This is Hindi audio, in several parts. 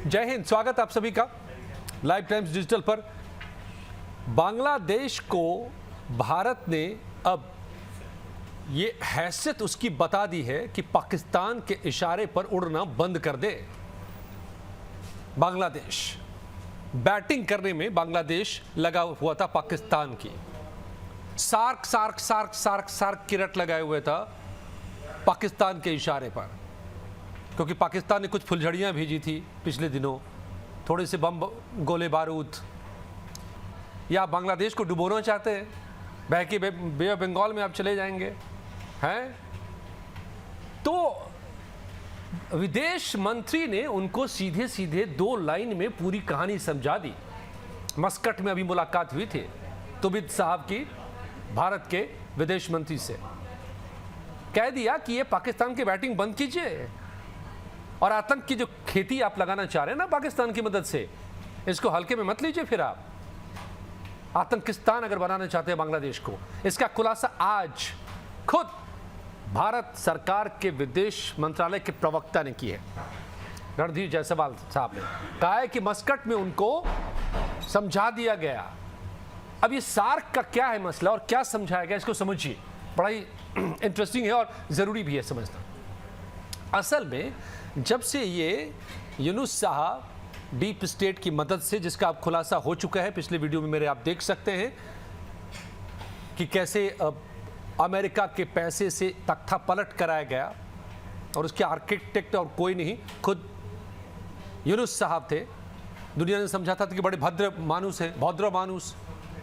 जय हिंद, स्वागत आप सभी का लाइव टाइम्स डिजिटल पर। बांग्लादेश को भारत ने अब ये हैसियत उसकी बता दी है कि पाकिस्तान के इशारे पर उड़ना बंद कर दे। बांग्लादेश बैटिंग करने में बांग्लादेश लगा हुआ था पाकिस्तान की। सार्क सार्क सार्क सार्क सार्क की रट लगाए हुए था पाकिस्तान के इशारे पर, क्योंकि पाकिस्तान ने कुछ फुलझड़ियां भेजी थी पिछले दिनों, थोड़े से बम गोले बारूद। या बांग्लादेश को डुबोना चाहते हैं, बह के बे ऑफ बंगाल में आप चले जाएंगे हैं। तो विदेश मंत्री ने उनको सीधे सीधे 2 लाइन में पूरी कहानी समझा दी। मस्कट में अभी मुलाकात हुई थी तुबिद साहब की भारत के विदेश मंत्री से। कह दिया कि ये पाकिस्तान की बैटिंग बंद कीजिए और आतंक की जो खेती आप लगाना चाह रहे हैं ना पाकिस्तान की मदद से, इसको हल्के में मत लीजिए। फिर आप आतंकिस्तान अगर बनाना चाहते हैं बांग्लादेश को, इसका खुलासा आज खुद भारत सरकार के विदेश मंत्रालय के प्रवक्ता ने की है। रणधीर जायसवाल साहब ने कहा है कि मस्कट में उनको समझा दिया गया। अब ये सार्क का क्या है मसला और क्या समझाया गया, इसको समझिए। बड़ा ही इंटरेस्टिंग है और ज़रूरी भी है समझना। असल में जब से ये यूनुस साहब डीप स्टेट की मदद से, जिसका अब खुलासा हो चुका है पिछले वीडियो में मेरे आप देख सकते हैं कि कैसे अमेरिका के पैसे से तख्ता पलट कराया गया, और उसके आर्किटेक्ट और कोई नहीं, खुद यूनुस साहब थे। दुनिया ने समझा था कि बड़े भद्र मानुस हैं, भद्र मानुस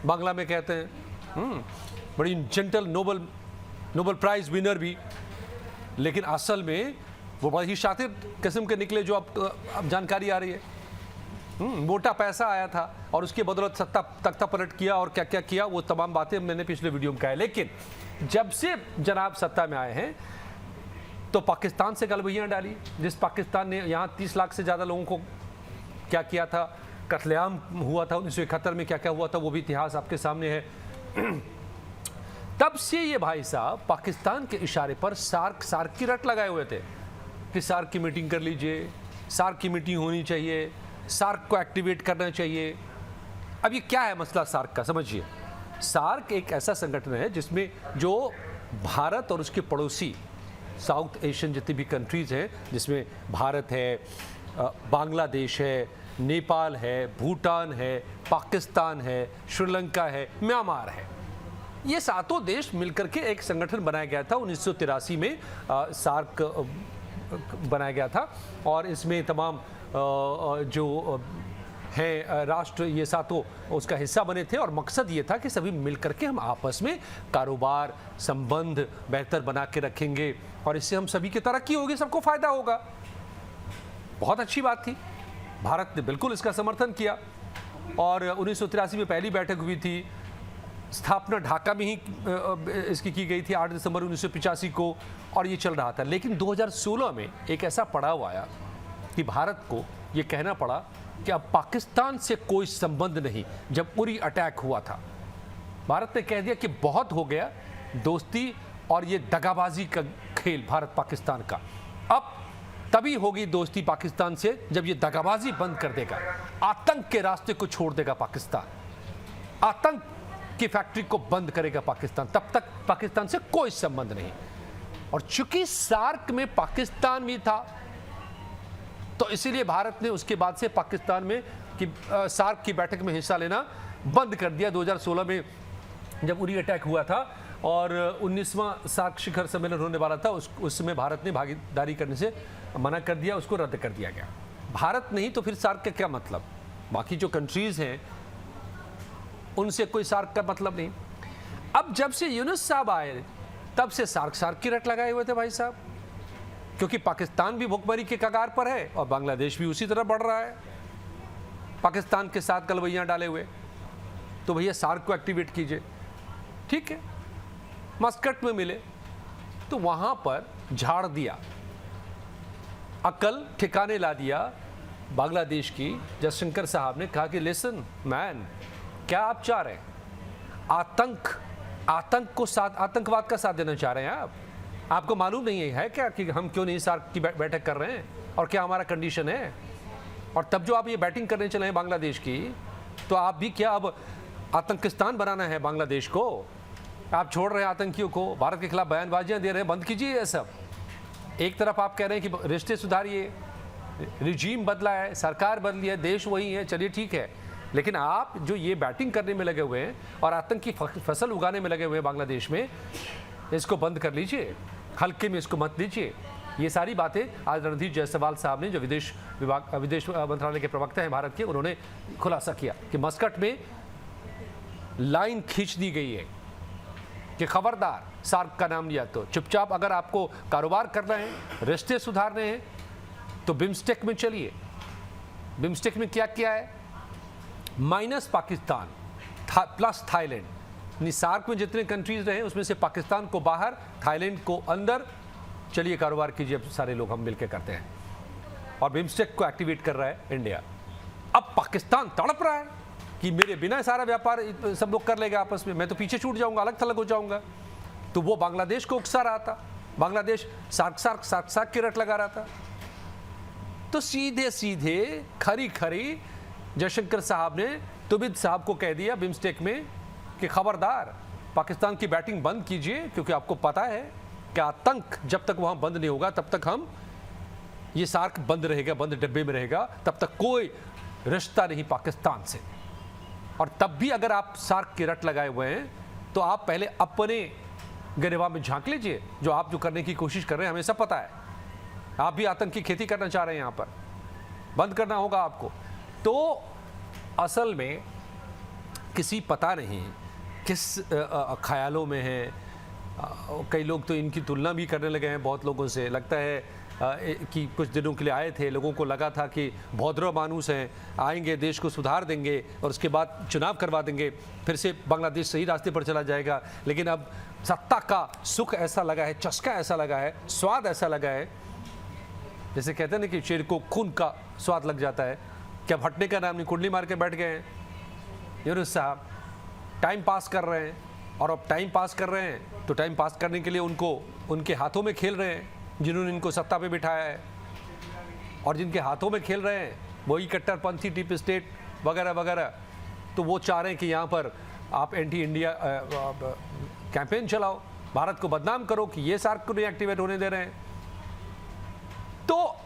बांग्ला में कहते हैं, बड़ी जेंटल नोबल प्राइज विनर भी। लेकिन असल में वो बड़ी ही शातिर किस्म के निकले, जो अब जानकारी आ रही है। मोटा पैसा आया था और उसके बदौलत तख्ता पलट किया और क्या क्या किया, वो तमाम बातें मैंने पिछले वीडियो में कहा है। लेकिन जब से जनाब सत्ता में आए हैं तो पाकिस्तान से गलबैयाँ डाली। जिस पाकिस्तान ने यहाँ 30 लाख से ज़्यादा लोगों को क्या किया था, कत्लेआम हुआ था 1971 में, क्या क्या हुआ था वो भी इतिहास आपके सामने है। तब से ये भाई साहब पाकिस्तान के इशारे पर सार्क की रट लगाए हुए थे कि सार्क की मीटिंग कर लीजिए, सार्क की मीटिंग होनी चाहिए, सार्क को एक्टिवेट करना चाहिए। अब ये क्या है मसला सार्क का, समझिए। सार्क एक ऐसा संगठन है जिसमें जो भारत और उसके पड़ोसी साउथ एशियन जितनी भी कंट्रीज़ हैं, जिसमें भारत है, बांग्लादेश है, नेपाल है, भूटान है, पाकिस्तान है, श्रीलंका है, म्यांमार है, ये 7 देश मिलकर के एक संगठन बनाया गया था। 1983 में सार्क बनाया गया था और इसमें तमाम जो हैं राष्ट्र, ये 7 उसका हिस्सा बने थे। और मकसद ये था कि सभी मिलकर के हम आपस में कारोबार संबंध बेहतर बना के रखेंगे और इससे हम सभी की तरक्की होगी, सबको फ़ायदा होगा। बहुत अच्छी बात थी, भारत ने बिल्कुल इसका समर्थन किया। और 1983 में पहली बैठक हुई थी, स्थापना ढाका में ही इसकी की गई थी 8 दिसंबर 1985 को, और ये चल रहा था। लेकिन 2016 में एक ऐसा पड़ाव आया कि भारत को ये कहना पड़ा कि अब पाकिस्तान से कोई संबंध नहीं। जब उरी अटैक हुआ था, भारत ने कह दिया कि बहुत हो गया दोस्ती और ये दगाबाजी का खेल भारत पाकिस्तान का। अब तभी होगी दोस्ती पाकिस्तान से जब ये दगाबाजी बंद कर देगा, आतंक के रास्ते को छोड़ देगा पाकिस्तान, आतंक की फैक्ट्री को बंद करेगा पाकिस्तान। तब तक पाकिस्तान से कोई संबंध नहीं। और चूंकि सार्क में पाकिस्तान भी था, तो इसीलिए भारत ने उसके बाद से पाकिस्तान में सार्क की बैठक में हिस्सा लेना बंद कर दिया। 2016 में जब उरी अटैक हुआ था और 19वां सार्क शिखर सम्मेलन होने वाला था, उस समय भारत ने भागीदारी करने से मना कर दिया, उसको रद्द कर दिया गया। भारत नहीं तो फिर सार्क का क्या मतलब? बाकी जो कंट्रीज़ हैं उनसे कोई सार्क का मतलब नहीं। अब जब से यूनुस साहब आए तब से सार्क की रट लगाए हुए थे भाई साहब, क्योंकि पाकिस्तान भी भुखमरी के कगार पर है और बांग्लादेश भी उसी तरह बढ़ रहा है पाकिस्तान के साथ गलबैयाँ डाले हुए। तो भैया सार्क को एक्टिवेट कीजिए। ठीक है, मस्कट में मिले तो वहाँ पर झाड़ दिया, अकल ठिकाने ला दिया बांग्लादेश की। जयशंकर साहब ने कहा कि लिसन मैन, क्या आप चाह रहे हैं? आतंकवाद का साथ देना चाह रहे हैं आप? आपको मालूम नहीं है क्या कि हम क्यों नहीं सार्क की बैठक कर रहे हैं और क्या हमारा कंडीशन है? और तब जो आप ये बैटिंग करने चले हैं बांग्लादेश की, तो आप भी क्या अब आतंकिस्तान बनाना है बांग्लादेश को? आप छोड़ रहे हैं आतंकियों को, भारत के खिलाफ बयानबाजियां दे रहे हैं, बंद कीजिए ये सब। एक तरफ आप कह रहे हैं कि रिश्ते सुधारिए, रिजीम बदला है, सरकार बदली है, देश वही है, चलिए ठीक है, लेकिन आप जो ये बैटिंग करने में लगे हुए हैं और आतंकी फसल उगाने में लगे हुए हैं बांग्लादेश में, इसको बंद कर लीजिए, हल्के में इसको मत लीजिए। ये सारी बातें आज रणधीर जायसवाल साहब ने, जो विदेश मंत्रालय के प्रवक्ता हैं भारत के, उन्होंने खुलासा किया कि मस्कट में लाइन खींच दी गई है कि खबरदार, सार्क का नाम लिया तो चुपचाप, अगर आपको कारोबार करना है, रिश्ते सुधारने हैं, तो बिम्स्टेक में चलिए। बिम्स्टेक में क्या क्या है? माइनस पाकिस्तान प्लस थाईलैंड, यानी सार्क में जितने कंट्रीज रहे उसमें से पाकिस्तान को बाहर, थाईलैंड को अंदर, चलिए कारोबार कीजिए, सारे लोग हम मिलकर करते हैं। और बिम्स्टेक को एक्टिवेट कर रहा है इंडिया। अब पाकिस्तान तड़प रहा है कि मेरे बिना सारा व्यापार सब लोग कर लेगा आपस में, मैं तो पीछे छूट जाऊंगा, अलग थलग हो जाऊंगा। तो वो बांग्लादेश को उकसा रहा था, बांग्लादेश सार्क की रट लगा रहा था। तो सीधे सीधे खरी खरी जयशंकर साहब ने तुबिद साहब को कह दिया बिम्स्टेक में कि खबरदार, पाकिस्तान की बैटिंग बंद कीजिए, क्योंकि आपको पता है कि आतंक जब तक वहां बंद नहीं होगा तब तक हम, ये सार्क बंद रहेगा, बंद डिब्बे में रहेगा, तब तक कोई रिश्ता नहीं पाकिस्तान से। और तब भी अगर आप सार्क की रट लगाए हुए हैं तो आप पहले अपने गिरवा में झांक लीजिए। जो आप जो करने की कोशिश कर रहे हैं हमें सब पता है, आप भी आतंक की खेती करना चाह रहे हैं, यहां पर बंद करना होगा आपको। तो असल में किसी पता नहीं किस ख्यालों में है। कई लोग तो इनकी तुलना भी करने लगे हैं बहुत लोगों से। लगता है कि कुछ दिनों के लिए आए थे, लोगों को लगा था कि भौद्र मानूस हैं, आएंगे, देश को सुधार देंगे और उसके बाद चुनाव करवा देंगे, फिर से बांग्लादेश सही रास्ते पर चला जाएगा। लेकिन अब सत्ता का सुख ऐसा लगा है, चस्का ऐसा लगा है, स्वाद ऐसा लगा है, जैसे कहते हैं ना कि शेर को खून का स्वाद लग जाता है। क्या हटने का नाम नहीं, कुंडली मार के बैठ गए हैं यूनुस साहब, टाइम पास कर रहे हैं। और अब टाइम पास कर रहे हैं तो टाइम पास करने के लिए उनको, उनके हाथों में खेल रहे हैं जिन्होंने इनको सत्ता पे बिठाया है। और जिनके हाथों में खेल रहे हैं वही कट्टरपंथी डीप स्टेट वगैरह वगैरह। तो वो चाह रहे हैं कि यहाँ पर आप एंटी इंडिया कैंपेन चलाओ, भारत को बदनाम करो कि ये सार्क को नहीं एक्टिवेट होने दे रहे हैं। तो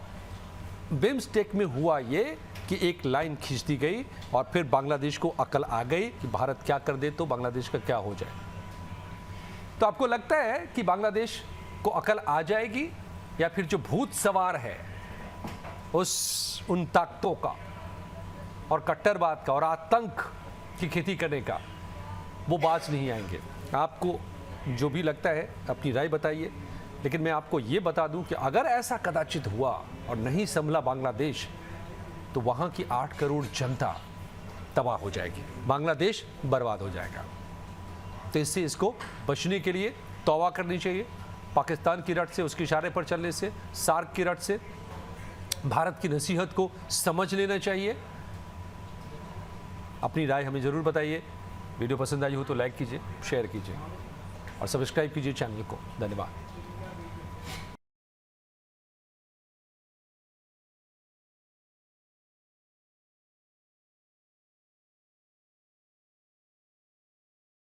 बिम्स्टेक में हुआ ये कि एक लाइन खींच दी गई और फिर बांग्लादेश को अकल आ गई कि भारत क्या कर दे तो बांग्लादेश का क्या हो जाए। तो आपको लगता है कि बांग्लादेश को अकल आ जाएगी, या फिर जो भूत सवार है उन ताकतों का और कट्टरवाद का और आतंक की खेती करने का, वो बाज नहीं आएंगे? आपको जो भी लगता है अपनी राय बताइए। लेकिन मैं आपको ये बता दूं कि अगर ऐसा कदाचित हुआ और नहीं संभला बांग्लादेश, तो वहां की 8 करोड़ जनता तबाह हो जाएगी, बांग्लादेश बर्बाद हो जाएगा। तो इससे, इसको बचने के लिए तौबा करनी चाहिए। पाकिस्तान की रट से, उसके इशारे पर चलने से, सार्क की रट से भारत की नसीहत को समझ लेना चाहिए। अपनी राय हमें ज़रूर बताइए। वीडियो पसंद आई हो तो लाइक कीजिए, शेयर कीजिए और सब्सक्राइब कीजिए चैनल को। धन्यवाद।